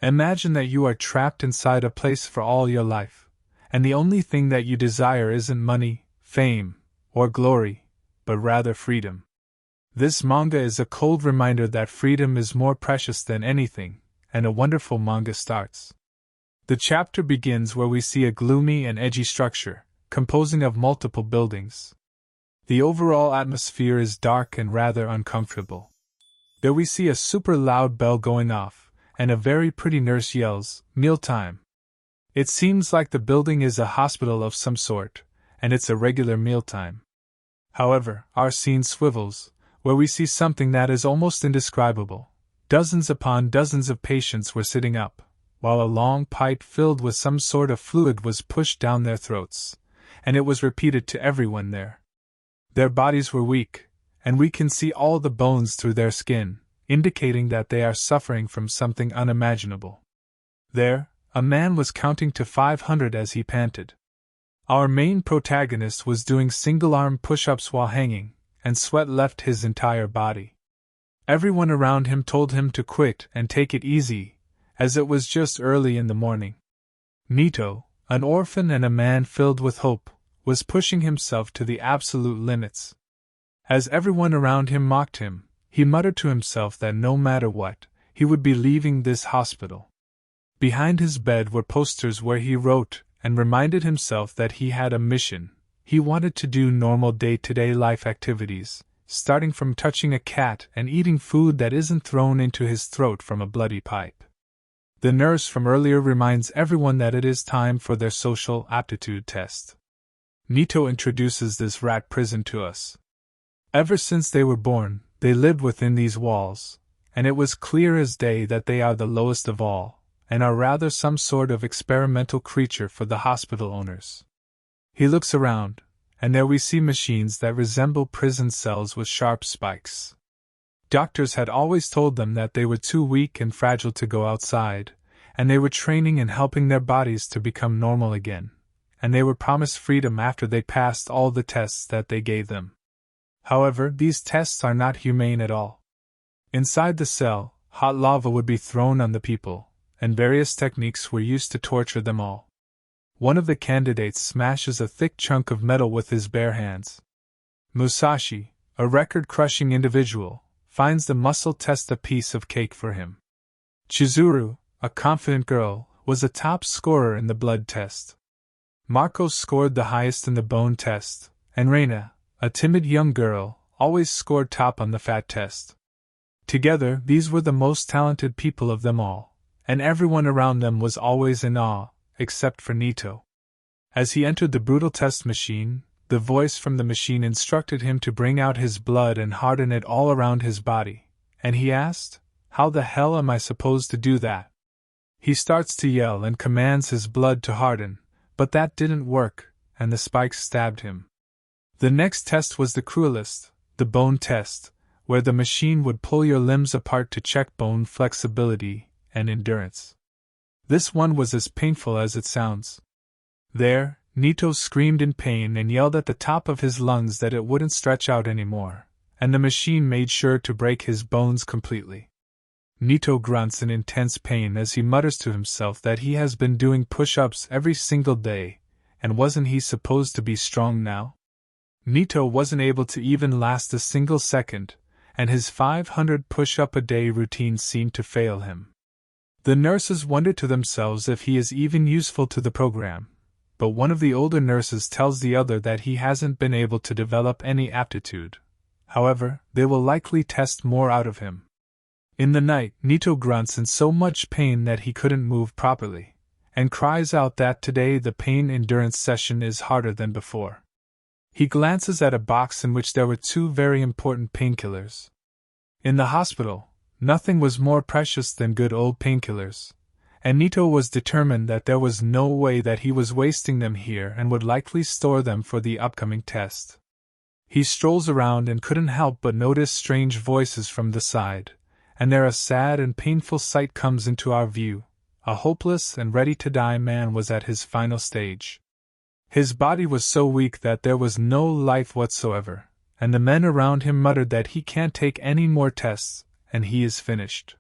Imagine that you are trapped inside a place for all your life, and the only thing that you desire isn't money, fame, or glory, but rather freedom. This manga is a cold reminder that freedom is more precious than anything, and a wonderful manga starts. The chapter begins where we see a gloomy and edgy structure, composing of multiple buildings. The overall atmosphere is dark and rather uncomfortable. There we see a super loud bell going off, and a very pretty nurse yells, "Mealtime." It seems like the building is a hospital of some sort, and it's a regular mealtime. However, our scene swivels, where we see something that is almost indescribable. Dozens upon dozens of patients were sitting up, while a long pipe filled with some sort of fluid was pushed down their throats, and it was repeated to everyone there. Their bodies were weak, and we can see all the bones through their skin, indicating that they are suffering from something unimaginable. There, a man was counting to 500 as he panted. Our main protagonist was doing single-arm push-ups while hanging, and sweat left his entire body. Everyone around him told him to quit and take it easy, as it was just early in the morning. Nito, an orphan and a man filled with hope, was pushing himself to the absolute limits. As everyone around him mocked him, he muttered to himself that no matter what, he would be leaving this hospital. Behind his bed were posters where he wrote and reminded himself that he had a mission. He wanted to do normal day-to-day life activities, starting from touching a cat and eating food that isn't thrown into his throat from a bloody pipe. The nurse from earlier reminds everyone that it is time for their social aptitude test. Nito introduces this rat prison to us. Ever since they were born, they lived within these walls, and it was clear as day that they are the lowest of all, and are rather some sort of experimental creature for the hospital owners. He looks around, and there we see machines that resemble prison cells with sharp spikes. Doctors had always told them that they were too weak and fragile to go outside, and they were training and helping their bodies to become normal again, and they were promised freedom after they passed all the tests that they gave them. However, these tests are not humane at all. Inside the cell, hot lava would be thrown on the people, and various techniques were used to torture them all. One of the candidates smashes a thick chunk of metal with his bare hands. Musashi, a record-crushing individual, finds the muscle test a piece of cake for him. Chizuru, a confident girl, was a top scorer in the blood test. Marco scored the highest in the bone test, and Reina, a timid young girl, always scored top on the fat test. Together, these were the most talented people of them all, and everyone around them was always in awe, except for Nito. As he entered the brutal test machine, the voice from the machine instructed him to bring out his blood and harden it all around his body, and he asked, "How the hell am I supposed to do that?" He starts to yell and commands his blood to harden, but that didn't work, and the spikes stabbed him. The next test was the cruelest, the bone test, where the machine would pull your limbs apart to check bone flexibility and endurance. This one was as painful as it sounds. There, Nito screamed in pain and yelled at the top of his lungs that it wouldn't stretch out anymore, and the machine made sure to break his bones completely. Nito grunts in intense pain as he mutters to himself that he has been doing push-ups every single day, and wasn't he supposed to be strong now? Nito wasn't able to even last a single second, and his 500 push-up-a-day routine seemed to fail him. The nurses wonder to themselves if he is even useful to the program, but one of the older nurses tells the other that he hasn't been able to develop any aptitude. However, they will likely test more out of him. In the night, Nito grunts in so much pain that he couldn't move properly, and cries out that today the pain endurance session is harder than before. He glances at a box in which there were 2 very important painkillers. In the hospital, nothing was more precious than good old painkillers, and Nito was determined that there was no way that he was wasting them here and would likely store them for the upcoming test. He strolls around and couldn't help but notice strange voices from the side, and there a sad and painful sight comes into our view. A hopeless and ready-to-die man was at his final stage. His body was so weak that there was no life whatsoever, and the men around him muttered that he can't take any more tests, and he is finished.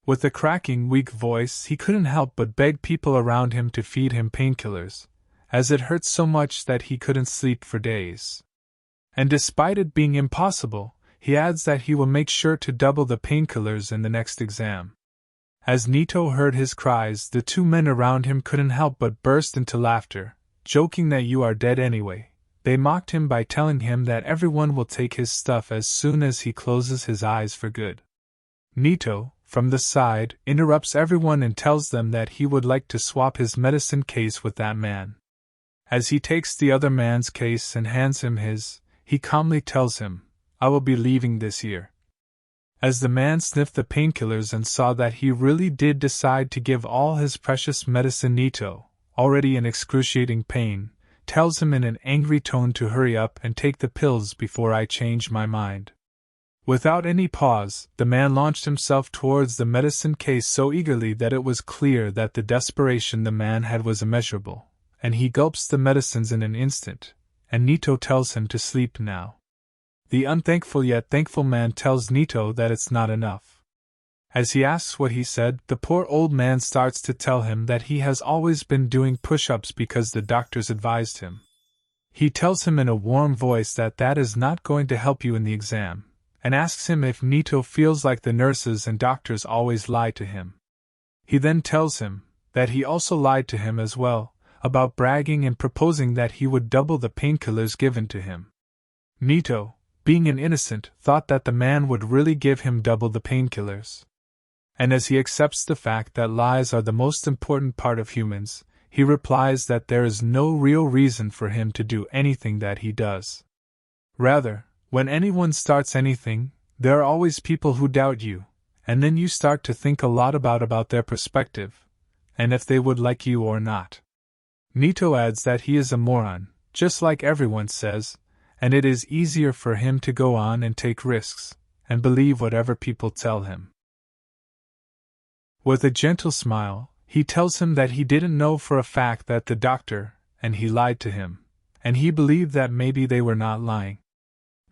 With a cracking, weak voice, he couldn't help but beg people around him to feed him painkillers, as it hurt so much that he couldn't sleep for days. And despite it being impossible, he adds that he will make sure to double the painkillers in the next exam. As Nito heard his cries, the two men around him couldn't help but burst into laughter, joking that you are dead anyway. They mocked him by telling him that everyone will take his stuff as soon as he closes his eyes for good. Nito, from the side, interrupts everyone and tells them that he would like to swap his medicine case with that man. As he takes the other man's case and hands him his, he calmly tells him, "I will be leaving this year." As the man sniffed the painkillers and saw that he really did decide to give all his precious medicine, Nito, already in excruciating pain, tells him in an angry tone to hurry up and take the pills before I change my mind. Without any pause, the man launched himself towards the medicine case so eagerly that it was clear that the desperation the man had was immeasurable, and he gulps the medicines in an instant, and Nito tells him to sleep now. The unthankful yet thankful man tells Nito that it's not enough. As he asks what he said, the poor old man starts to tell him that he has always been doing push-ups because the doctors advised him. He tells him in a warm voice that that is not going to help you in the exam, and asks him if Nito feels like the nurses and doctors always lie to him. He then tells him that he also lied to him as well, about bragging and proposing that he would double the painkillers given to him. Nito, being an innocent, thought that the man would really give him double the painkillers. And as he accepts the fact that lies are the most important part of humans, he replies that there is no real reason for him to do anything that he does. Rather, when anyone starts anything, there are always people who doubt you, and then you start to think a lot about their perspective, and if they would like you or not. Nito adds that he is a moron, just like everyone says, and it is easier for him to go on and take risks, and believe whatever people tell him. With a gentle smile, he tells him that he didn't know for a fact that the doctor, and he lied to him, and he believed that maybe they were not lying.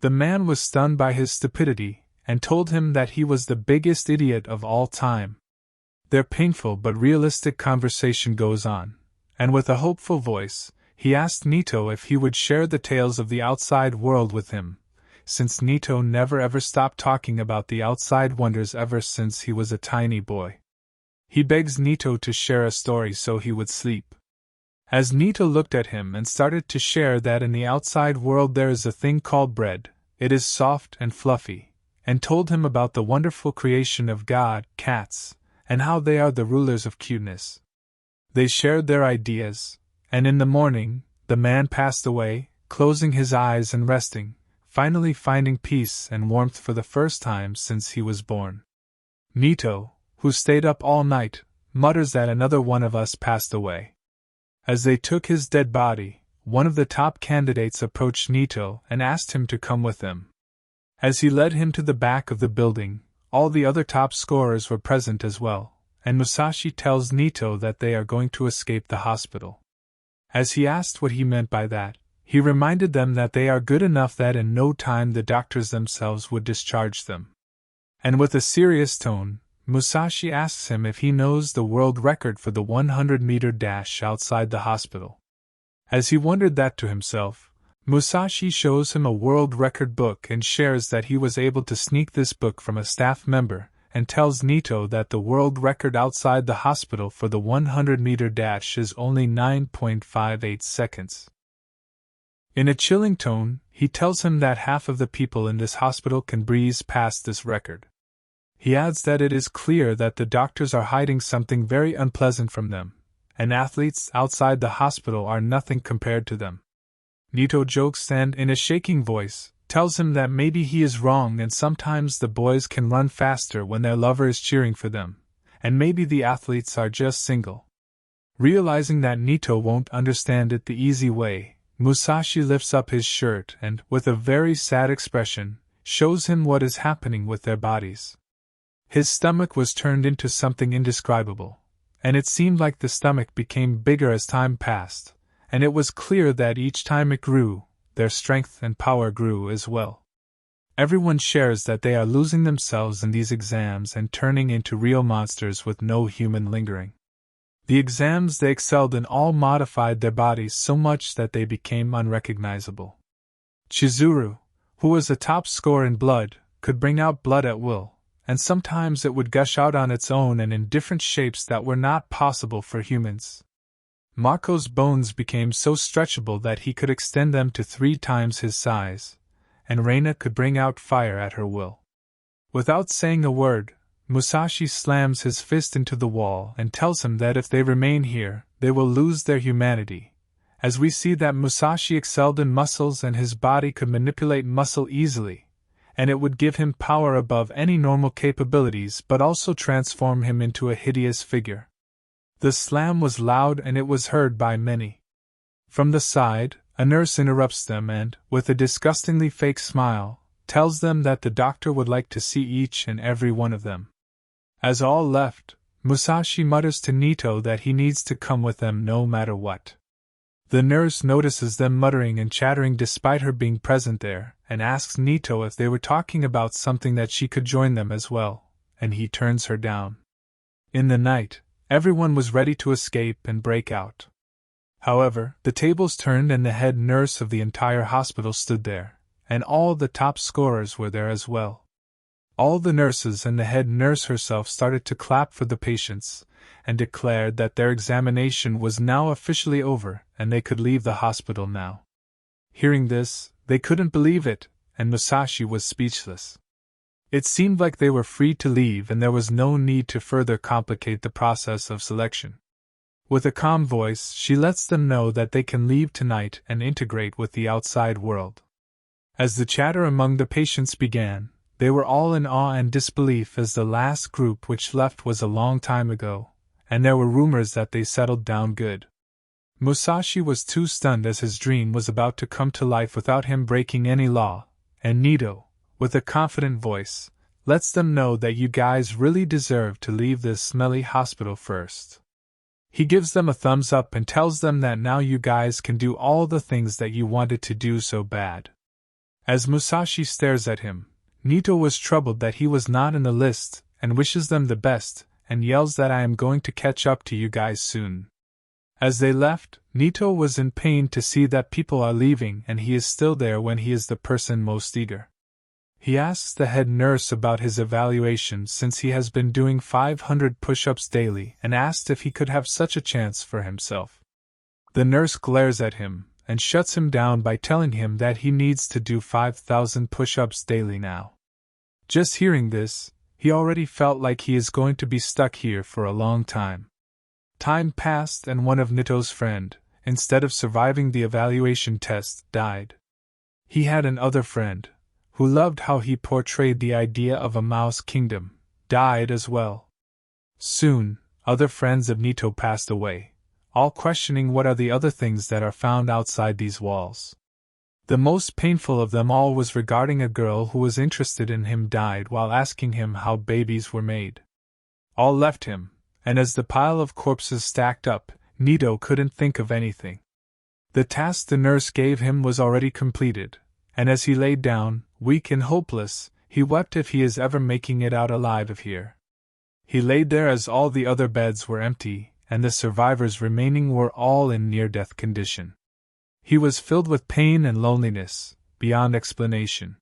The man was stunned by his stupidity, and told him that he was the biggest idiot of all time. Their painful but realistic conversation goes on, and with a hopeful voice, he asked Nito if he would share the tales of the outside world with him, since Nito never ever stopped talking about the outside wonders ever since he was a tiny boy. He begs Nito to share a story so he would sleep. As Nito looked at him and started to share that in the outside world there is a thing called bread, it is soft and fluffy, and told him about the wonderful creation of God, cats, and how they are the rulers of cuteness. They shared their ideas, and in the morning, the man passed away, closing his eyes and resting, finally finding peace and warmth for the first time since he was born. Nito, who stayed up all night, mutters that another one of us passed away. As they took his dead body, one of the top candidates approached Nito and asked him to come with them. As he led him to the back of the building, all the other top scorers were present as well, and Musashi tells Nito that they are going to escape the hospital. As he asked what he meant by that, he reminded them that they are good enough that in no time the doctors themselves would discharge them. And with a serious tone, Musashi asks him if he knows the world record for the 100-meter dash outside the hospital. As he wondered that to himself, Musashi shows him a world record book and shares that he was able to sneak this book from a staff member, and tells Nito that the world record outside the hospital for the 100-meter dash is only 9.58 seconds. In a chilling tone, he tells him that half of the people in this hospital can breeze past this record. He adds that it is clear that the doctors are hiding something very unpleasant from them, and athletes outside the hospital are nothing compared to them. Nito jokes and, in a shaking voice, tells him that maybe he is wrong and sometimes the boys can run faster when their lover is cheering for them, and maybe the athletes are just single. Realizing that Nito won't understand it the easy way, Musashi lifts up his shirt and, with a very sad expression, shows him what is happening with their bodies. His stomach was turned into something indescribable, and it seemed like the stomach became bigger as time passed, and it was clear that each time it grew, their strength and power grew as well. Everyone shares that they are losing themselves in these exams and turning into real monsters with no human lingering. The exams they excelled in all modified their bodies so much that they became unrecognizable. Chizuru, who was a top scorer in blood, could bring out blood at will, and sometimes it would gush out on its own and in different shapes that were not possible for humans. Mako's bones became so stretchable that he could extend them to 3 times his size, and Reina could bring out fire at her will. Without saying a word, Musashi slams his fist into the wall and tells him that if they remain here, they will lose their humanity, as we see that Musashi excelled in muscles and his body could manipulate muscle easily, and it would give him power above any normal capabilities but also transform him into a hideous figure. The slam was loud and it was heard by many. From the side, a nurse interrupts them and, with a disgustingly fake smile, tells them that the doctor would like to see each and every one of them. As all left, Musashi mutters to Nito that he needs to come with them no matter what. The nurse notices them muttering and chattering despite her being present there, and asks Nito if they were talking about something that she could join them as well, and he turns her down. In the night, everyone was ready to escape and break out. However, the tables turned and the head nurse of the entire hospital stood there, and all the top scorers were there as well. All the nurses and the head nurse herself started to clap for the patients, and declared that their examination was now officially over and they could leave the hospital now. Hearing this, they couldn't believe it, and Musashi was speechless. It seemed like they were free to leave and there was no need to further complicate the process of selection. With a calm voice, she lets them know that they can leave tonight and integrate with the outside world. As the chatter among the patients began, they were all in awe and disbelief as the last group which left was a long time ago, and there were rumors that they settled down good. Musashi was too stunned as his dream was about to come to life without him breaking any law, and Nito, with a confident voice, lets them know that you guys really deserve to leave this smelly hospital first. He gives them a thumbs up and tells them that now you guys can do all the things that you wanted to do so bad. As Musashi stares at him, Nito was troubled that he was not in the list, and wishes them the best, and yells that I am going to catch up to you guys soon. As they left, Nito was in pain to see that people are leaving and he is still there when he is the person most eager. He asks the head nurse about his evaluation since he has been doing 500 push-ups daily and asked if he could have such a chance for himself. The nurse glares at him and shuts him down by telling him that he needs to do 5,000 push-ups daily now. Just hearing this, he already felt like he is going to be stuck here for a long time. Time passed and one of Nito's friend, instead of surviving the evaluation test, died. He had another friend, who loved how he portrayed the idea of a mouse kingdom, died as well. Soon, other friends of Nito passed away, all questioning what are the other things that are found outside these walls. The most painful of them all was regarding a girl who was interested in him died while asking him how babies were made. All left him, and as the pile of corpses stacked up, Nito couldn't think of anything. The task the nurse gave him was already completed, and as he laid down, weak and hopeless, he wept if he is ever making it out alive of here. He laid there as all the other beds were empty, and the survivors remaining were all in near-death condition. He was filled with pain and loneliness, beyond explanation.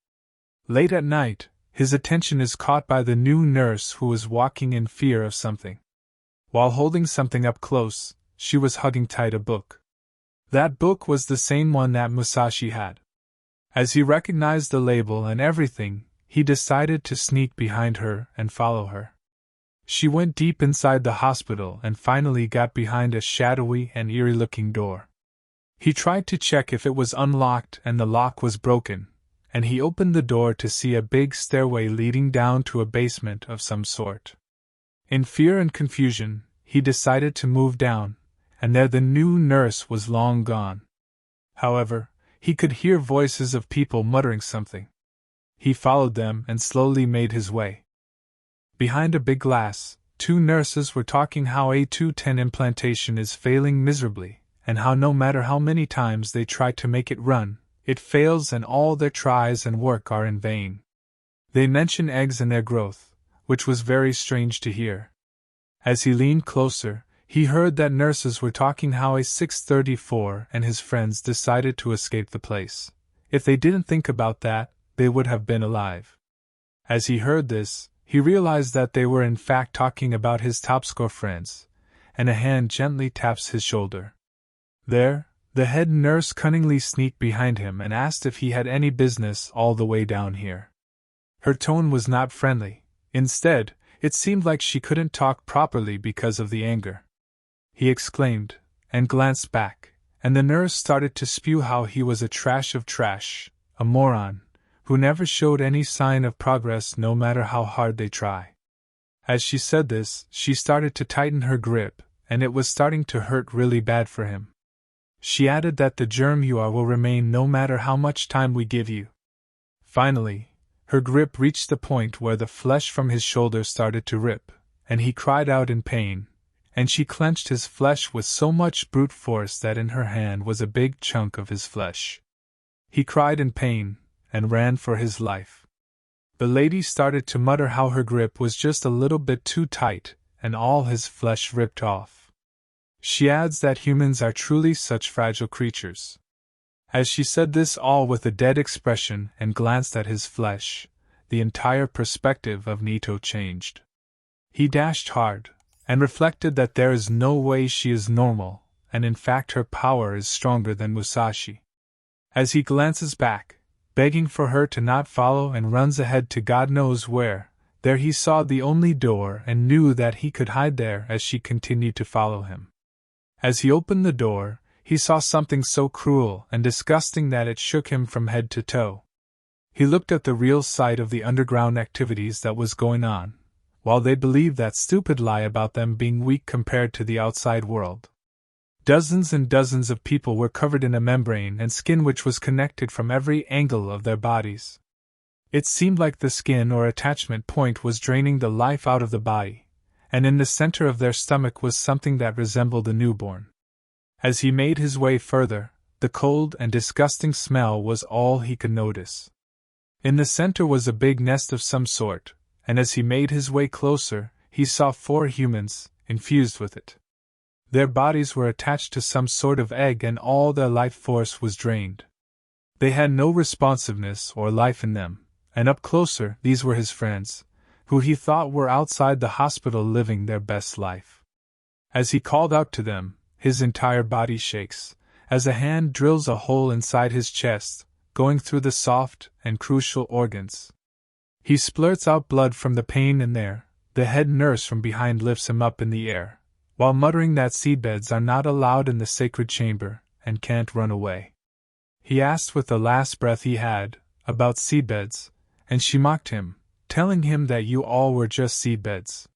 Late at night, his attention is caught by the new nurse who was walking in fear of something. While holding something up close, she was hugging tight a book. That book was the same one that Musashi had. As he recognized the label and everything, he decided to sneak behind her and follow her. She went deep inside the hospital and finally got behind a shadowy and eerie-looking door. He tried to check if it was unlocked and the lock was broken, and he opened the door to see a big stairway leading down to a basement of some sort. In fear and confusion, he decided to move down, and there the new nurse was long gone. However, he could hear voices of people muttering something. He followed them and slowly made his way. Behind a big glass, 2 nurses were talking how A210 implantation is failing miserably, and how no matter how many times they try to make it run, it fails and all their tries and work are in vain. They mention eggs and their growth, which was very strange to hear. As he leaned closer, he heard that nurses were talking how a 634 and his friends decided to escape the place. If they didn't think about that, they would have been alive. As he heard this, he realized that they were in fact talking about his top score friends, and a hand gently taps his shoulder. There, the head nurse cunningly sneaked behind him and asked if he had any business all the way down here. Her tone was not friendly. Instead, it seemed like she couldn't talk properly because of the anger. He exclaimed, and glanced back, and the nurse started to spew how he was a trash of trash, a moron, who never showed any sign of progress no matter how hard they try. As she said this, she started to tighten her grip, and it was starting to hurt really bad for him. She added that the germ you are will remain no matter how much time we give you. Finally, her grip reached the point where the flesh from his shoulder started to rip, and he cried out in pain, and she clenched his flesh with so much brute force that in her hand was a big chunk of his flesh. He cried in pain, and ran for his life. The lady started to mutter how her grip was just a little bit too tight, and all his flesh ripped off. She adds that humans are truly such fragile creatures. As she said this all with a dead expression and glanced at his flesh, the entire perspective of Nito changed. He dashed hard, and reflected that there is no way she is normal, and in fact her power is stronger than Musashi. As he glances back, begging for her to not follow and runs ahead to God knows where, there he saw the only door and knew that he could hide there as she continued to follow him. As he opened the door, he saw something so cruel and disgusting that it shook him from head to toe. He looked at the real side of the underground activities that was going on, while they believed that stupid lie about them being weak compared to the outside world. Dozens and dozens of people were covered in a membrane and skin which was connected from every angle of their bodies. It seemed like the skin or attachment point was draining the life out of the body, and in the center of their stomach was something that resembled a newborn. As he made his way further, the cold and disgusting smell was all he could notice. In the center was a big nest of some sort, and as he made his way closer, he saw 4 humans, infused with it. Their bodies were attached to some sort of egg and all their life force was drained. They had no responsiveness or life in them, and up closer these were his friends, who he thought were outside the hospital living their best life. As he called out to them, his entire body shakes, as a hand drills a hole inside his chest, going through the soft and crucial organs. He splurts out blood from the pain and there, the head nurse from behind lifts him up in the air, while muttering that seedbeds are not allowed in the sacred chamber, and can't run away. He asked with the last breath he had, about seedbeds, and she mocked him, telling him that you all were just seedbeds.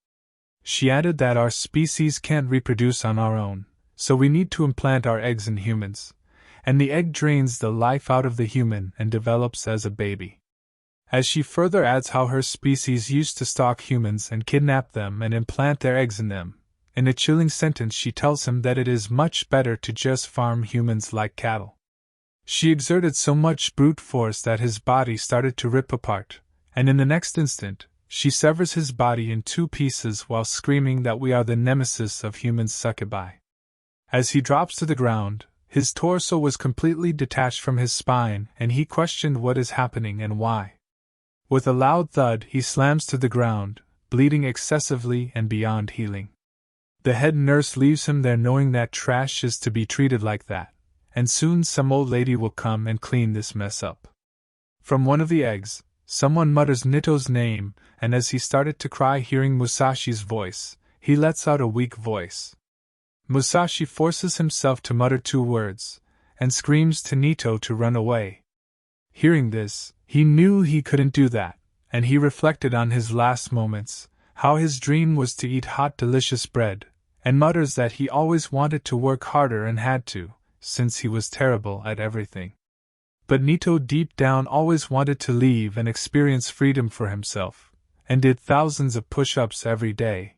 She added that our species can't reproduce on our own, so we need to implant our eggs in humans, and the egg drains the life out of the human and develops as a baby. As she further adds how her species used to stalk humans and kidnap them and implant their eggs in them, in a chilling sentence she tells him that it is much better to just farm humans like cattle. She exerted so much brute force that his body started to rip apart, and in the next instant, she severs his body in 2 pieces while screaming that we are the nemesis of human succubi. As he drops to the ground, his torso was completely detached from his spine and he questioned what is happening and why. With a loud thud he slams to the ground, bleeding excessively and beyond healing. The head nurse leaves him there knowing that trash is to be treated like that, and soon some old lady will come and clean this mess up. From one of the eggs, someone mutters Nito's name, and as he started to cry hearing Musashi's voice, he lets out a weak voice. Musashi forces himself to mutter 2 words, and screams to Nito to run away. Hearing this, he knew he couldn't do that, and he reflected on his last moments, how his dream was to eat hot delicious bread, and mutters that he always wanted to work harder and had to, since he was terrible at everything. But Nito deep down always wanted to leave and experience freedom for himself, and did thousands of push-ups every day.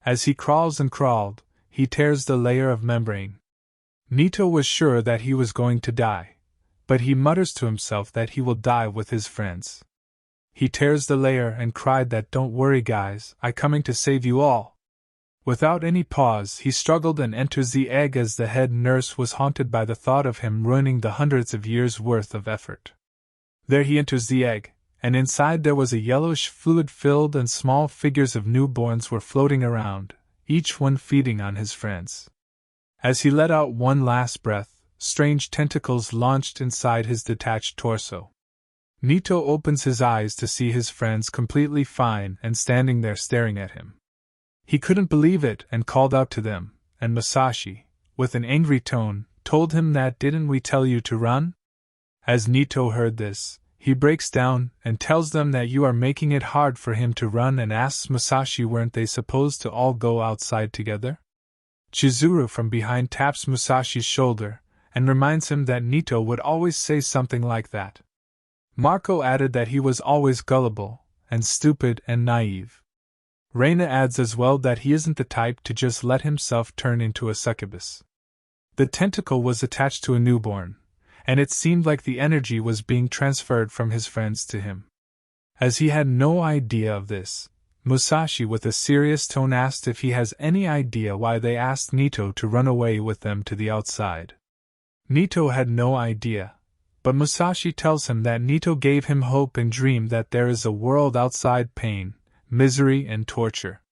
As he crawls and crawled, he tears the layer of membrane. Nito was sure that he was going to die, but he mutters to himself that he will die with his friends. He tears the layer and cried that "Don't worry guys, I coming to save you all." Without any pause, he struggled and enters the egg as the head nurse was haunted by the thought of him ruining the hundreds of years' worth of effort. There he enters the egg, and inside there was a yellowish fluid filled and small figures of newborns were floating around, each one feeding on his friends. As he let out one last breath, strange tentacles launched inside his detached torso. Nito opens his eyes to see his friends completely fine and standing there staring at him. He couldn't believe it and called out to them, and Musashi, with an angry tone, told him that "Didn't we tell you to run?" As Nito heard this, he breaks down and tells them that you are making it hard for him to run and asks Musashi weren't they supposed to all go outside together? Chizuru from behind taps Musashi's shoulder and reminds him that Nito would always say something like that. Marco added that he was always gullible, and stupid and naive. Reina adds as well that he isn't the type to just let himself turn into a succubus. The tentacle was attached to a newborn, and it seemed like the energy was being transferred from his friends to him. As he had no idea of this, Musashi with a serious tone asked if he has any idea why they asked Nito to run away with them to the outside. Nito had no idea, but Musashi tells him that Nito gave him hope and dream that there is a world outside pain, misery and torture.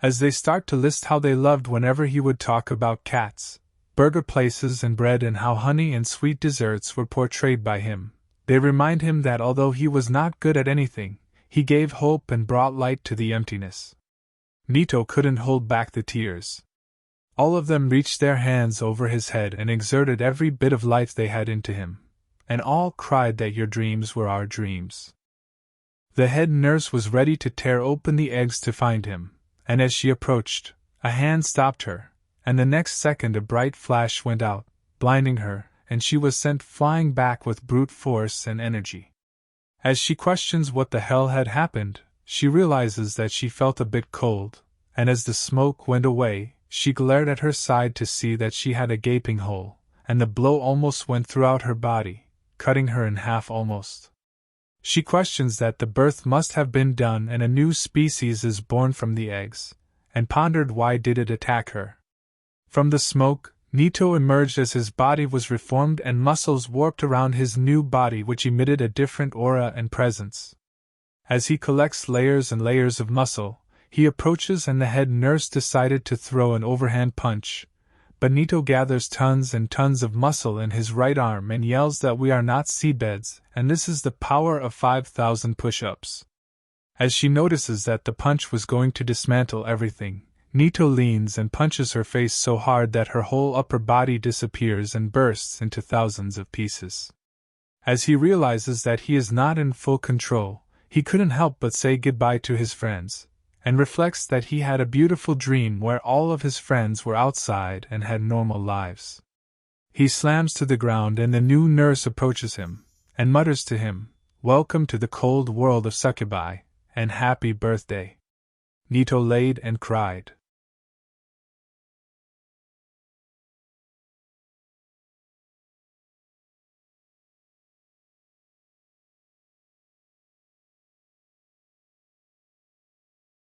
As they start to list how they loved whenever he would talk about cats, burger places and bread and how honey and sweet desserts were portrayed by him, they remind him that although he was not good at anything, he gave hope and brought light to the emptiness. Nito couldn't hold back the tears. All of them reached their hands over his head and exerted every bit of life they had into him, and all cried that "Your dreams were our dreams." The head nurse was ready to tear open the eggs to find him, and as she approached, a hand stopped her, and the next second a bright flash went out, blinding her, and she was sent flying back with brute force and energy. As she questions what the hell had happened, she realizes that she felt a bit cold, and as the smoke went away, she glared at her side to see that she had a gaping hole, and the blow almost went throughout her body, cutting her in half almost. She questions that the birth must have been done and a new species is born from the eggs, and pondered why did it attack her. From the smoke, Nito emerged as his body was reformed and muscles warped around his new body which emitted a different aura and presence. As he collects layers and layers of muscle, he approaches and the head nurse decided to throw an overhand punch, but Nito gathers tons and tons of muscle in his right arm and yells that we are not seedbeds, and this is the power of 5,000 push-ups. As she notices that the punch was going to dismantle everything, Nito leans and punches her face so hard that her whole upper body disappears and bursts into thousands of pieces. As he realizes that he is not in full control, he couldn't help but say goodbye to his friends, and reflects that he had a beautiful dream where all of his friends were outside and had normal lives. He slams to the ground and the new nurse approaches him, and mutters to him, "Welcome to the cold world of succubi, and happy birthday." Nito laid and cried.